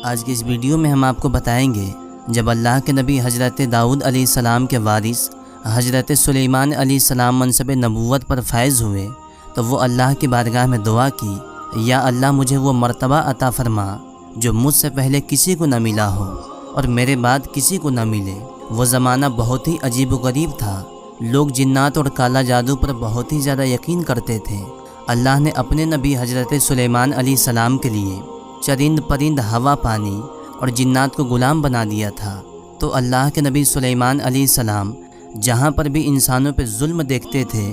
آج کی اس ویڈیو میں ہم آپ کو بتائیں گے جب اللہ کے نبی حضرت داؤد علیہ السلام کے وارث حضرت سلیمان علیہ السلام منصب نبوت پر فائز ہوئے تو وہ اللہ کی بارگاہ میں دعا کی، یا اللہ مجھے وہ مرتبہ عطا فرما جو مجھ سے پہلے کسی کو نہ ملا ہو اور میرے بعد کسی کو نہ ملے۔ وہ زمانہ بہت ہی عجیب و غریب تھا، لوگ جنات اور کالا جادو پر بہت ہی زیادہ یقین کرتے تھے۔ اللہ نے اپنے نبی حضرت سلیمان علیہ السلام کے لیے چرند پرند، ہوا، پانی اور جنات کو غلام بنا دیا تھا۔ تو اللہ کے نبی سلیمان علیہ السلام جہاں پر بھی انسانوں پہ ظلم دیکھتے تھے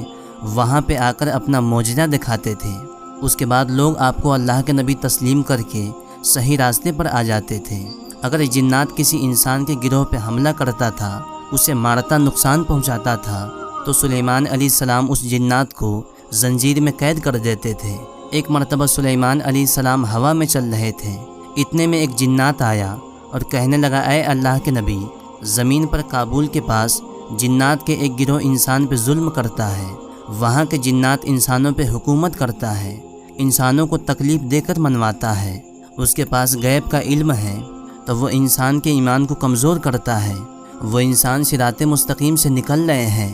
وہاں پہ آ کر اپنا معجزہ دکھاتے تھے۔ اس کے بعد لوگ آپ کو اللہ کے نبی تسلیم کر کے صحیح راستے پر آ جاتے تھے۔ اگر جنات کسی انسان کے گروہ پہ حملہ کرتا تھا، اسے مارتا، نقصان پہنچاتا تھا، تو سلیمان علیہ السلام اس جنات کو زنجیر میں قید کر دیتے تھے۔ ایک مرتبہ سلیمان علیہ السلام ہوا میں چل رہے تھے، اتنے میں ایک جنات آیا اور کہنے لگا، اے اللہ کے نبی، زمین پر کابل کے پاس جنات کے ایک گروہ انسان پہ ظلم کرتا ہے، وہاں کے جنات انسانوں پہ حکومت کرتا ہے، انسانوں کو تکلیف دے کر منواتا ہے، اس کے پاس غیب کا علم ہے، تو وہ انسان کے ایمان کو کمزور کرتا ہے۔ وہ انسان صراط مستقیم سے نکل رہے ہیں،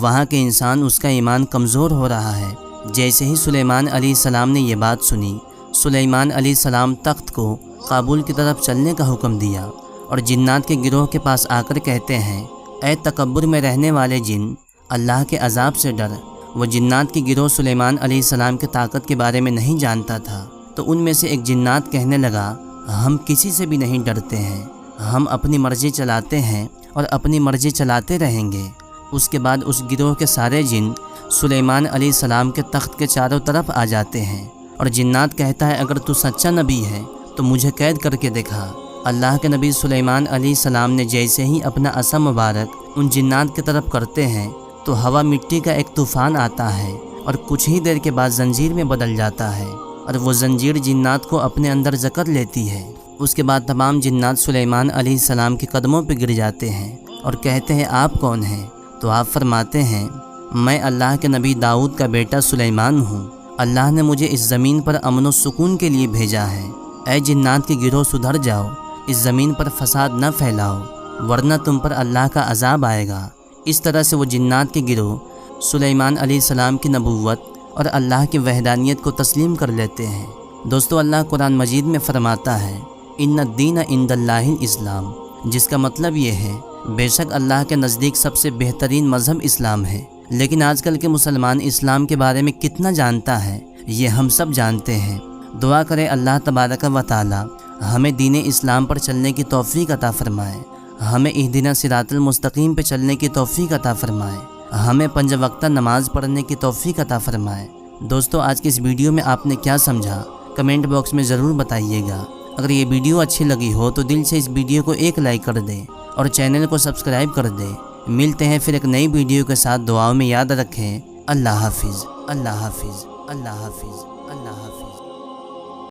وہاں کے انسان اس کا ایمان کمزور ہو رہا ہے۔ جیسے ہی سلیمان علیہ السلام نے یہ بات سنی، سلیمان علیہ السلام تخت کو کابل کی طرف چلنے کا حکم دیا اور جنات کے گروہ کے پاس آ کر کہتے ہیں، اے تکبر میں رہنے والے جن، اللہ کے عذاب سے ڈر۔ وہ جنات کی گروہ سلیمان علیہ السلام کی طاقت کے بارے میں نہیں جانتا تھا، تو ان میں سے ایک جنات کہنے لگا، ہم کسی سے بھی نہیں ڈرتے ہیں، ہم اپنی مرضی چلاتے ہیں اور اپنی مرضی چلاتے رہیں گے۔ اس کے بعد اس گروہ کے سارے جن سلیمان علیہ السلام کے تخت کے چاروں طرف آ جاتے ہیں اور جنات کہتا ہے، اگر تو سچا نبی ہے تو مجھے قید کر کے دکھا۔ اللہ کے نبی سلیمان علیہ السلام نے جیسے ہی اپنا عصا مبارک ان جنات کی طرف کرتے ہیں تو ہوا مٹی کا ایک طوفان آتا ہے اور کچھ ہی دیر کے بعد زنجیر میں بدل جاتا ہے اور وہ زنجیر جنات کو اپنے اندر جکڑ لیتی ہے۔ اس کے بعد تمام جنات سلیمان علیہ السلام کے قدموں پہ گر جاتے ہیں اور کہتے ہیں، آپ کون ہیں؟ تو آپ فرماتے ہیں، میں اللہ کے نبی داؤد کا بیٹا سلیمان ہوں، اللہ نے مجھے اس زمین پر امن و سکون کے لیے بھیجا ہے۔ اے جنات کے گروہ، سدھر جاؤ، اس زمین پر فساد نہ پھیلاؤ، ورنہ تم پر اللہ کا عذاب آئے گا۔ اس طرح سے وہ جنات کے گروہ سلیمان علیہ السلام کی نبوت اور اللہ کی وحدانیت کو تسلیم کر لیتے ہیں۔ دوستو، اللہ قرآن مجید میں فرماتا ہے، ان الدین عند اللہ الاسلام، جس کا مطلب یہ ہے بے شک اللہ کے نزدیک سب سے بہترین مذہب اسلام ہے۔ لیکن آج کل کے مسلمان اسلام کے بارے میں کتنا جانتا ہے یہ ہم سب جانتے ہیں۔ دعا کرے اللہ تبارک و تعالی ہمیں دین اسلام پر چلنے کی توفیق عطا فرمائے، ہمیں اہدنا صراط المستقیم پہ چلنے کی توفیق عطا فرمائے، ہمیں 5 وقتہ نماز پڑھنے کی توفیق عطا فرمائے۔ دوستو، آج کی اس ویڈیو میں آپ نے کیا سمجھا کمنٹ باکس میں ضرور بتائیے گا۔ اگر یہ ویڈیو اچھی لگی ہو تو دل سے اس ویڈیو کو ایک لائک کر دیں اور چینل کو سبسکرائب کر دیں۔ ملتے ہیں پھر ایک نئی ویڈیو کے ساتھ، دعاؤں میں یاد رکھیں۔ اللہ حافظ، اللہ حافظ، اللہ حافظ، اللہ حافظ۔